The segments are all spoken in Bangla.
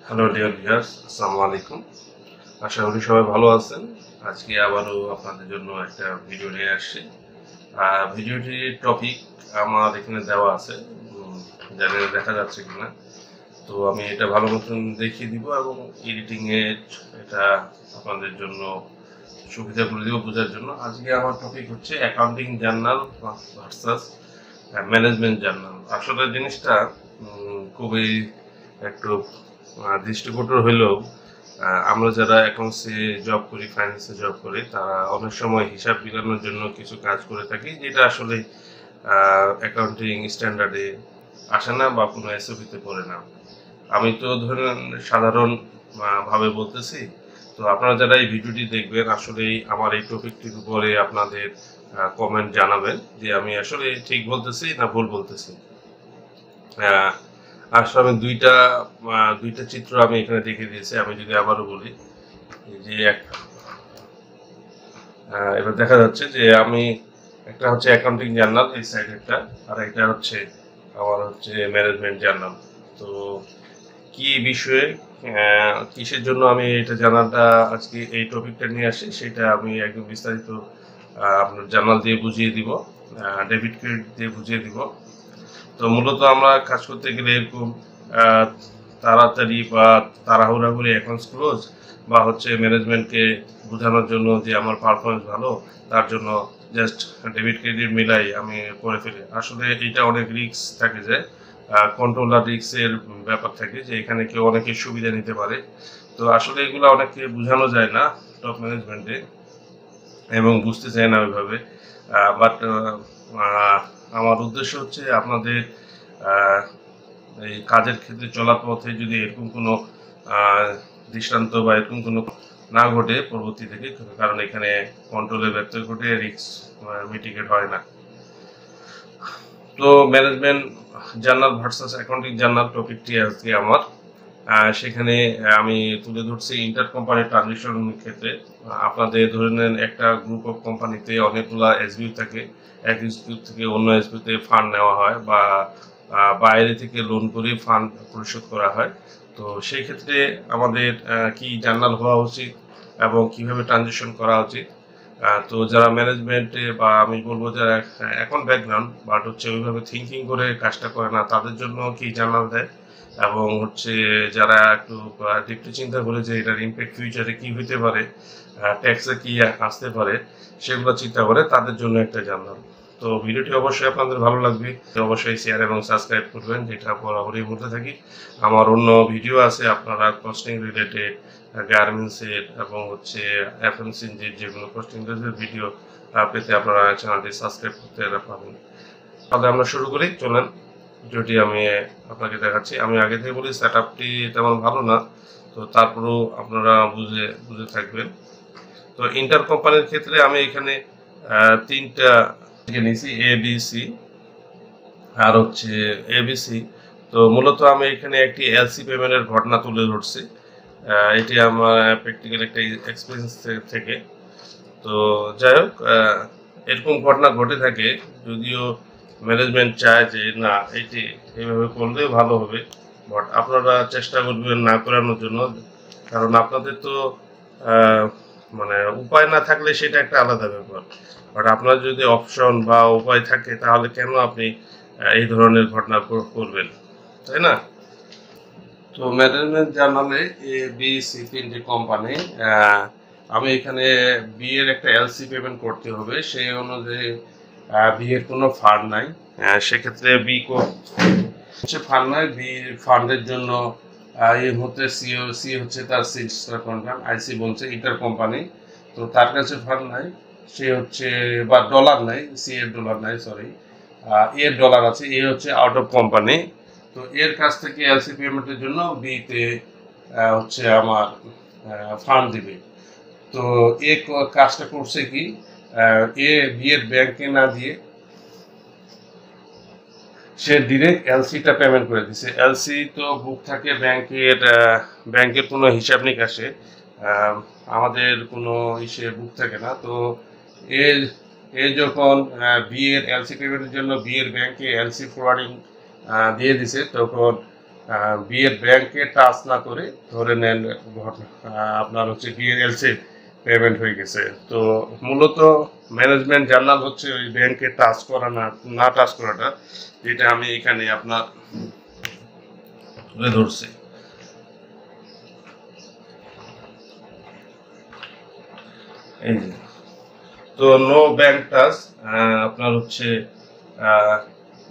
হ্যালো ডিয়ার ভিউয়ার্স, আসসালামু আলাইকুম। আশা করি সবাই ভালো আছেন। আজকে আবারও আপনাদের জন্য একটা ভিডিও নিয়ে আসছি। ভিডিওটির টপিক আমার এখানে দেওয়া আছে, জানি না দেখা যাচ্ছে কিনা। তো আমি এটা ভালো মতন দেখিয়ে দিব এবং এডিটিংয়ে এটা আপনাদের জন্য সুবিধা করে দিব বোঝার জন্য। আজকে আমার টপিক হচ্ছে accounting journal versus management journal. আসলে জিনিসটা খুবই একটু দৃষ্টিকটু হইলেও আমরা যারা অ্যাকাউন্টসে জব করি, ফাইন্যান্সে জব করি, তারা অনেক সময় হিসাব মিলানোর জন্য কিছু কাজ করে থাকি, যেটা আসলে অ্যাকাউন্টিং স্ট্যান্ডার্ডে আসে না বা কোনো এসওপিতে পড়ে না। আমি তো ধরেন সাধারণ ভাবে বলতেছি। তো আপনারা যারা এই ভিডিওটি দেখবেন, আসলেই আমার এই টপিকটির উপরে আপনাদের কমেন্ট জানাবেন যে আমি আসলে ঠিক বলতেছি না ভুল বলতেছি। আসলে আমি দুইটা চিত্র আমি এখানে দেখিয়ে দিয়েছি। আমি যদি আবারও বলি যে এবার দেখা যাচ্ছে যে আমি একটা হচ্ছে অ্যাকাউন্টিং জার্নাল এই সাইড একটা, আর একটা হচ্ছে আমার হচ্ছে ম্যানেজমেন্ট জার্নাল। তো কি বিষয়ে কিসের জন্য আমি এটা জার্নালটা আজকে এই টপিকটা নিয়ে আসি সেটা আমি একদম বিস্তারিত আপনার জার্নাল দিয়ে বুঝিয়ে দিব, ডেবিট ক্রেডিট দিয়ে বুঝিয়ে দিব। তো মূলত আমরা কাজ করতে গেলে এরকম তাড়াতাড়ি বা তাড়াহুড়া করে অ্যাকাউন্টস ক্লোজ বা হচ্ছে ম্যানেজমেন্টকে বোঝানোর জন্য যে আমার পারফরমেন্স ভালো, তার জন্য জাস্ট ডেবিট ক্রেডিট মিলাই আমি করে ফেলি। আসলে এটা অনেক রিস্ক থাকে, যে কন্ট্রোলার রিস্কের ব্যাপার থাকে, যে এখানে কেউ অনেকে সুবিধা নিতে পারে। তো আসলে এগুলো অনেককে বোঝানো যায় না টপ ম্যানেজমেন্টে, এবং বুঝতে চায় না ওইভাবে। বাট আমার উদ্দেশ্য হচ্ছে আপনাদের এই কাজের ক্ষেত্রে চলার পথে যদি এরকম কোনো দৃষ্টান্ত বা এরকম কোনো না ঘটে পরবর্তী থেকে, কারণ এখানে কন্ট্রোলের ব্যত্যয় ঘটে, রিস্ক মিটিগেট হয় না। তো management journal versus accounting journal টপিকটি আজকে আমার। সেখানে আমি তুলে ধরছি ইন্টার কোম্পানি ট্রানজিশন ক্ষেত্রে। আপনাদের ধরে নেন একটা গ্রুপ অফ কোম্পানিতে অনেকগুলা এসবিউ থাকে, এক এসবিউ থেকে অন্য এসবিউতে ফান্ড নেওয়া হয় বা বাইরে থেকে লোন করে ফান্ড পরিশোধ করা হয়। তো সেই ক্ষেত্রে আমাদের কি জার্নাল হওয়া উচিত এবং কিভাবে ট্রানজিশন করা উচিত। তো যারা ম্যানেজমেন্টে বা আমি বলবো যারা এখন ব্যাকগ্রাউন্ড বাট হচ্ছে ওইভাবে থিঙ্কিং করে কাজটা করে না, তাদের জন্য কি জার্নাল দেয়, এবং হচ্ছে যারা একটু ডিপলি চিন্তা করে যে এটার ইম্প্যাক্ট ফিউচারে কি হইতে পারে, ট্যাক্সে কি আসতে পারে, সেগুলো চিন্তা করে তাদের জন্য একটা জার্নাল। তো ভিডিওটি অবশ্যই আপনাদের ভালো লাগবে, অবশ্যই শেয়ার এবং সাবস্ক্রাইব করবেন, যেটা বরাবরই বলতে থাকি। আমার অন্য ভিডিও আছে, আপনারা কস্টিং রিলেটেড, গার্মেন্টসের এবং হচ্ছে এফএমসিজির যেগুলো কস্টিং রিলেটেড ভিডিও পেতে আপনারা চ্যানেলটি সাবস্ক্রাইব করতে পারেন। তাহলে আমরা শুরু করি, চলেন। ভিডিওটি আমি আপনাকে দেখাচ্ছি। আমি আগে থেকে বলি সেট আপটি তেমন ভালো না, তো তারপরেও আপনারা বুঝে বুঝে থাকবেন। তো ইন্টার কোম্পানির ক্ষেত্রে আমি এখানে তিনটা নিয়েছি, এ বি সি আর হচ্ছে এবিসি। তো মূলত আমি এখানে একটি এলসি পেমেন্টের ঘটনা তুলে ধরছি। এটি আমার প্র্যাকটিক্যাল একটা এক্সপিরিয়েন্স থেকে। তো যাই হোক, এরকম ঘটনা ঘটে থাকে, যদিও ম্যানেজমেন্ট চায় যে না এটি এইভাবে করলে ভালো হবে, বাট আপনারা চেষ্টা করবেন না করানোর জন্য। কারণ আপনাদের তো মানে উপায় না থাকলে সেটা একটা আলাদা ব্যাপার, বাট আপনার যদি অপশন বা উপায় থাকে তাহলে কেন আপনি এই ধরনের ঘটনা করবেন, তাই না? তো ম্যানেজমেন্ট জার্নালে এ বি সি তিনটি কোম্পানি। আমি এখানে বি এর একটা এলসি পেমেন্ট করতে হবে, সেই অনুযায়ী বি এর কোনো ফান্ড নাই। সেক্ষেত্রে বি হচ্ছে ফান্ড নাই, বি ফান্ডের জন্য এই মুহূর্তে সি হচ্ছে তার সিস্টার কোম্পানি, আইসি বলছে ইন্টার কোম্পানি। তো তার কাছে ফান্ড নাই, সে হচ্ছে বা ডলার নাই, সি এর ডলার নাই, সরি, এর ডলার আছে, এ হচ্ছে আউট অফ কোম্পানি। তো এর কাছ থেকে এলসি পেমেন্টের জন্য বিতে হচ্ছে আমার ফান্ড দিবে। তো এ কাজটা করছে কি, এ বি এর ব্যাংকে না দিয়ে সে ডিরেক্ট এলসিটা পেমেন্ট করে দিছে। এলসি তো বুক থাকে ব্যাংকের, ব্যাংকের কোনো হিসাব নিকাশে আমাদের কোনো ইসে বুক থাকে না। তো এর এ যখন বি এর এলসি পেমেন্টের জন্য বি এর ব্যাংকে এলসি ফরওয়ার্ডিং দিয়ে দিছে, তখন বি এর ব্যাংকে টাচ না করে ধরে নেন আপনার হচ্ছে বি এর এলসি পেমেন্ট হয়ে গেছে। তো মূলত ম্যানেজমেন্ট জার্নাল হচ্ছে ওই ব্যাংকে টাচ করা না টাচ করাটা, যেটা আমি এখানে আপনার তুলে ধরছি। এই যে, তো নো ব্যাংক টাচ, আপনার হচ্ছে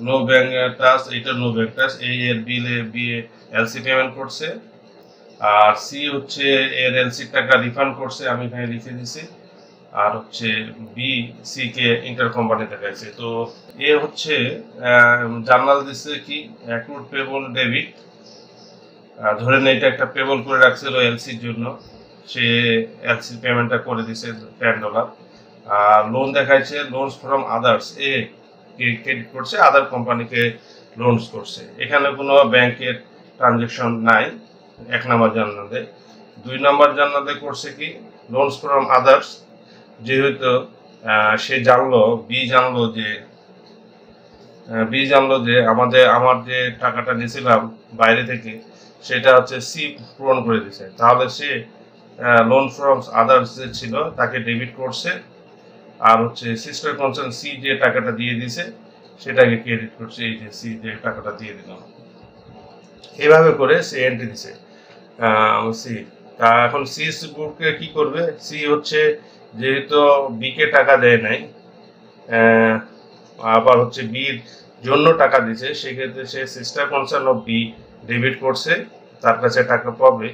নো ব্যাংক টাচ, এটা নো ব্যাংক টাচ, এই এর বিলে বি এলসি পেমেন্ট করছে, আর সি হচ্ছে এর এলসি টাকা রিফান্ড করছে, আমি এখানে লিখে দিছি। আর হচ্ছে B C K inter company দেখাইছে। তো এ হচ্ছে জার্নাল দিচ্ছে কি অ্যাক্রুড পেবল ডেবিট, ধরেন এটা একটা পেবল করে রাখছিল এলসির জন্য, সে এলসি পেমেন্টটা করে দিছে $10। আর লোন দেখাইছে loans from others, A credit করছে আদার কোম্পানিকে লোনস করছে। এখানে কোনো ব্যাংকের ট্রানজেকশন নাই 1 নম্বর জার্নালে। 2 নম্বর জার্নালে করছে কি লোনস ফ্রম আদার্স, যেহেতু সে বি জানলো যে আমার যে টাকাটা নিয়েছিলাম বাইরে থেকে, সেটা হচ্ছে সি পূরণ করে দিছে, তাহলে সে লোন ফ্রম আদার্স যে ছিল তাকে ডেবিট করছে, আর হচ্ছে সিস্টার কনসার্ন সি যে টাকাটা দিয়ে দিছে সেটাকে ক্রেডিট করছে, এই যে সি যে টাকাটা দিয়ে দিলাম। এভাবে করে সে এন্ট্রি দিছে সি। তা এখন সি বুকে কি করবে, সি হচ্ছে যেহেতু বি কে টাকা দেয় নাই, আবার হচ্ছে বির জন্য টাকা দিছে, সেক্ষেত্রে সে sister concern of B debit করছে, তার কাছে টাকা পাবে,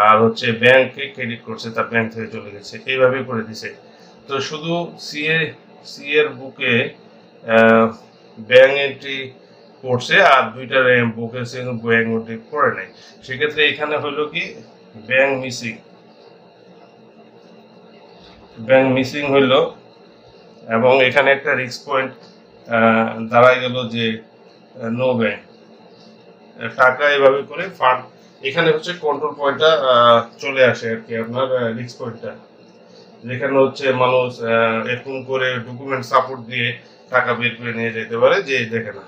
আর হচ্ছে ব্যাংকে ক্রেডিট করছে, তার ব্যাংক থেকে চলে গেছে, এইভাবে করে দিছে। তো শুধু সি এর বুকে ব্যাংক এন্ট্রি করছে, আর দুইটার বুকে সে ব্যাংক এন্ট্রি করে নাই। সেক্ষেত্রে এখানে হলো কি ব্যাংক মিসিং হইলো, এবং এখানে একটা রিস্ক পয়েন্ট দাঁড়ায় গেল যে নো ব্যাংক টাকা, এভাবে করে ফান্ড এখানে হচ্ছে কন্ট্রোল পয়েন্টটা চলে আসে আর কি, আপনার রিস্ক পয়েন্টটা, যেখানে হচ্ছে মানুষ এরকম করে ডকুমেন্ট সাপোর্ট দিয়ে টাকা বের করে নিয়ে যেতে পারে, যে দেখে না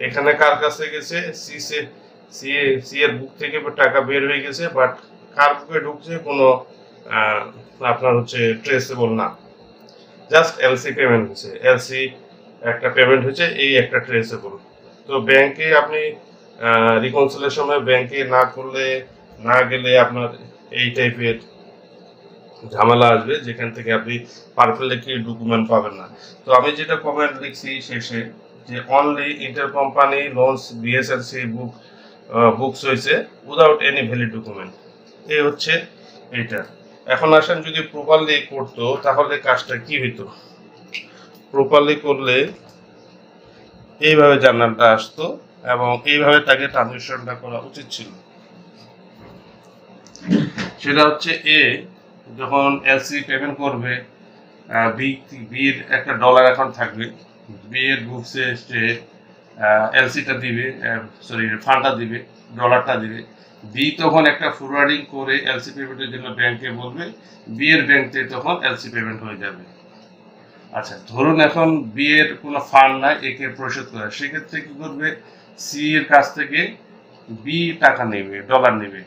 এখানে কার কাছে গেছে, সি এর বুক থেকে টাকা বের হয়ে গেছে, বাট কার বুকে ঢুকছে কোনো আপনার হচ্ছে ট্রেসেবল না, জাস্ট এলসি পেমেন্ট হয়েছে, এলসি একটা পেমেন্ট হয়েছে, এই একটা ট্রেসেবল। তো ব্যাংকে আপনি রিকনসিলিয়েশন ব্যাংকে না গেলে আপনার এই টাইপের ঝামেলা আসবে, যেখান থেকে আপনি পারফেক্টলি ডকুমেন্ট পাবেন না। তো আমি যেটা কমেন্ট লিখছি শেষে, যে only inter company loans BSLC books হয়েছে উইদাউট এনি ভ্যালিড ডকুমেন্ট, এই হচ্ছে এইটা। এখন আসেন যদি প্রপারলি করতো তাহলে কাজটা কি হইতো, প্রপারলি করলে এইভাবে জার্নালটা আসতো, এবং এইভাবে তাকে ট্রানজেকশনটা করা উচিত ছিল। সেটা হচ্ছে এ যখন এলসি পেমেন্ট করবে, বির একটা ডলার অ্যাকাউন্ট থাকবে, বি এর বুকসে সে এলসিটা দিবে, সরি ফান্ডটা দিবে, ডলারটা দিবে, বি তখন একটা ফরওয়ার্ডিং করে এলসি পেমেন্টের জন্য ব্যাংকে বলবে, বি এর ব্যাংক থেকে তখন এলসি পেমেন্ট হয়ে যাবে। আচ্ছা, ধরুন এখন বি এর কোনো ফান্ড নাই একে পরিশোধ করে, সেক্ষেত্রে কি করবে, সি এর কাছ থেকে বি টাকা নেবে, ডলার নেবে,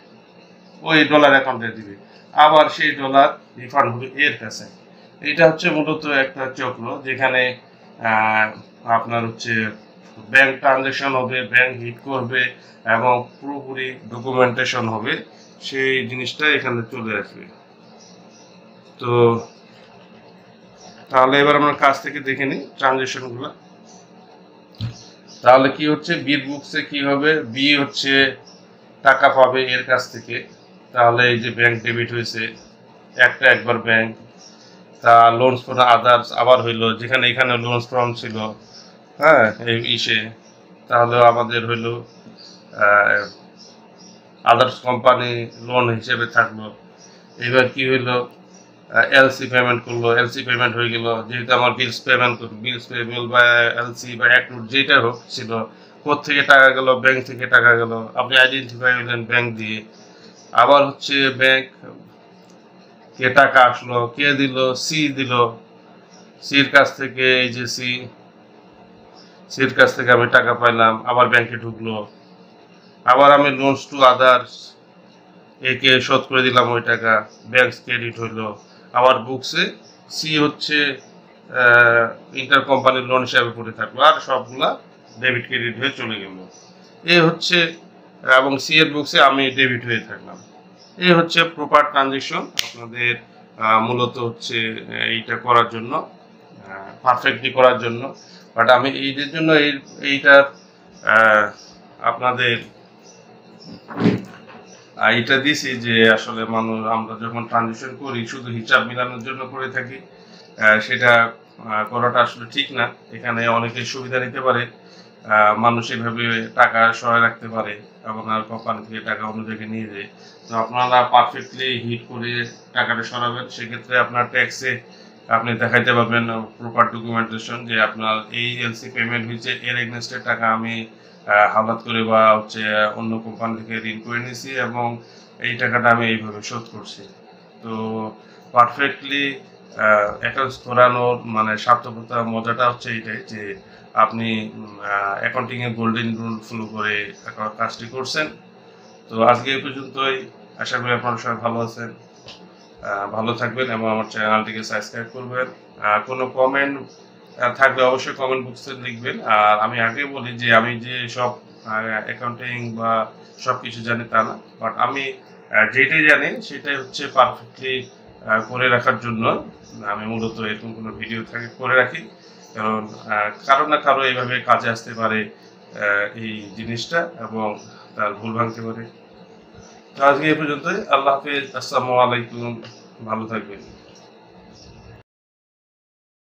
ওই ডলার অ্যাকাউন্টে দিবে, আবার সেই ডলার রিফান্ড হবে এর কাছে। এটা হচ্ছে মূলত একটা চক্র, যেখানে আপনার হচ্ছে ব্যাংক ট্রানজেকশন হবে, ব্যাংক হিট করবে, এবং পুরোপুরি ডকুমেন্টেশন হবে, সেই জিনিসটা এখানে চলে আসবে। তো তাহলে এবার আমরা কাজ থেকে দেখে নিই ট্রানজেকশনগুলো। তাহলে কি হচ্ছে, বির বুকসে কি হবে, বি হচ্ছে টাকা পাবে এর কাছ থেকে, তাহলে এই যে ব্যাংক ডেবিট হয়েছে একবার ব্যাংক, তা লোনস ফর আদার্স আবার হইলো, যেখানে এখানে লোনস ফ্রম ছিল, হ্যাঁ এই ইসে, তাহলে আমাদের হইলো আদার্স কোম্পানি লোন হিসেবে থাকলো। এবার কি হইলো, এলসি পেমেন্ট করলো, এলসি পেমেন্ট হয়ে গেল, যেহেতু আমার বিলস পেমেবল বা এলসি বা অ্যাক্রুড যেটা হোক ছিল, কোত্থেকে টাকা গেল, ব্যাংক থেকে টাকা গেল, আপনি আইডেন্টিফাই হলেন ব্যাংক দিয়ে। আবার হচ্ছে ব্যাংক কে টাকা আসলো, কে দিল, সি দিল, সির কাছ থেকে এই যে সির কাছ থেকে আমি টাকা পাইলাম, আবার ব্যাংকে ঢুকলো, আবার আমি লোনস টু আদার্স একে শোধ করে দিলাম ওই টাকা, ব্যাংক ক্রেডিট হইলো। আবার বুকসে সি হচ্ছে ইন্টার কোম্পানি লোন হিসাবে পড়ে থাকলো, আর সবগুলা ডেবিট ক্রেডিট হয়ে চলে গেল। এ হচ্ছে, এবং সি এর বুকসে আমি ডেবিট হয়ে থাকলাম। এই হচ্ছে প্রপার ট্রানজেকশন আপনাদের মূলত হচ্ছে এইটা করার জন্য, পারফেক্টলি করার জন্য। বাট আমি এইটার জন্য এইটার আপনাদের এটা দিছি যে আসলে মানুষ আমরা যখন ট্রানজেকশন করি শুধু হিসাব মিলানোর জন্য করে থাকি, সেটা করাটা আসলে ঠিক না। এখানে অনেকে সুবিধা নিতে পারে, মানুষ এভাবে টাকা সহায় রাখতে পারে, আপনার কোম্পানি থেকে টাকা অন্য জায়গায় নিয়ে যায়। তো আপনারা পারফেক্টলি হিট করে টাকাটা সরাবেন, সেক্ষেত্রে আপনার ট্যাক্সে আপনি দেখাইতে পারবেন প্রপার ডকুমেন্টেশন যে আপনার এই এলসি পেমেন্ট হয়েছে, এর এগনেস্টের টাকা আমি হাওলাত করে বা হচ্ছে অন্য কোম্পানি থেকে ঋণ করে নিয়েছি এবং এই টাকাটা আমি এইভাবে শোধ করছি। তো পারফেক্টলি অ্যাকাউন্টস করানোর মানে সার্থকতা মজাটা হচ্ছে এইটাই যে আপনি অ্যাকাউন্টিংয়ের গোল্ডেন রুল ফলো করে কাজটি করছেন। তো আজকে এই পর্যন্তই, আশা করি আপনারা সবাই ভালো আছেন, ভালো থাকবেন এবং আমার চ্যানেলটিকে সাবস্ক্রাইব করবেন। কোনো কমেন্ট থাকলে অবশ্যই কমেন্ট বক্সে লিখবেন। আর আমি আগে বলি যে আমি যে সব অ্যাকাউন্টিং বা সব কিছু জানি তা না, বাট আমি যেটাই জানি সেটাই হচ্ছে পারফেক্টলি করে রাখার জন্য আমি মূলত এরকম কোনো ভিডিও থাকে করে রাখি, কারণ কারো না কারো এইভাবে কাজে আসতে পারে এই জিনিসটা এবং তার ভুল ভাঙতে পারে। তো আজকে এই পর্যন্তই, আল্লাহ হাফেজ, আসসালামু আলাইকুম, ভালো থাকবেন।